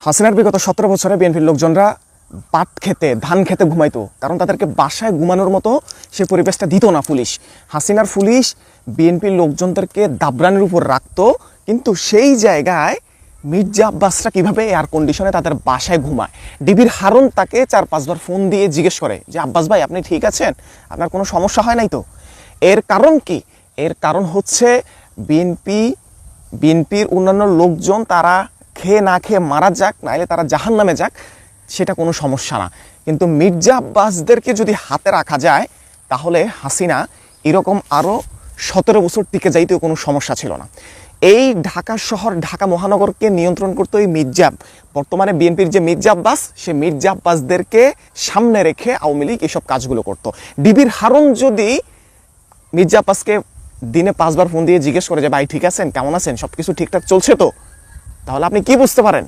হাসিনার বিগত 17 বছরে বিএনপির লোকজনরা পাট খেতে ধান খেতে ঘুমাইতো, কারণ তাদেরকে বাসায় ঘুমানোর মতো সে পরিবেশটা দিত না পুলিশ। হাসিনার পুলিশ বিএনপির লোকজনদেরকে দাবরানের উপর রাখতো, কিন্তু সেই জায়গায় মির্জা আব্বাসরা কীভাবে এয়ার কন্ডিশনে তাদের বাসায় ঘুমায়। ডিবির হারুন তাকে 4-5 বার ফোন দিয়ে জিজ্ঞেস করে যে আব্বাস ভাই আপনি ঠিক আছেন, আপনার কোনো সমস্যা হয় নাই তো? এর কারণ কি? এর কারণ হচ্ছে বিএনপির অন্যান্য লোকজন তারা খেয়ে না খেয়ে মারা যাক, নাইলে তারা জাহান্নামে যাক, সেটা কোনো সমস্যা না। কিন্তু মির্জা আব্বাসদেরকে যদি হাতে রাখা যায় তাহলে হাসিনা এরকম আরও 17 বছর টিকে যাইতেও কোনো সমস্যা ছিল না। এই ঢাকা শহর, ঢাকা মহানগরকে নিয়ন্ত্রণ করতো এই মির্জা, বর্তমানে বিএনপির যে মির্জা আব্বাস, সে মির্জা আব্বাসদেরকে সামনে রেখে আওয়ামী লীগ এইসব কাজগুলো করতো। ডিবির হারুন যদি মির্জা আব্বাসকে দিনে 5 বার ফোন দিয়ে জিজ্ঞেস করে যে ভাই ঠিক আছেন, কেমন আছেন, সব কিছু ঠিকঠাক চলছে তো, তাহলে আপনি কি বুঝতে পারেন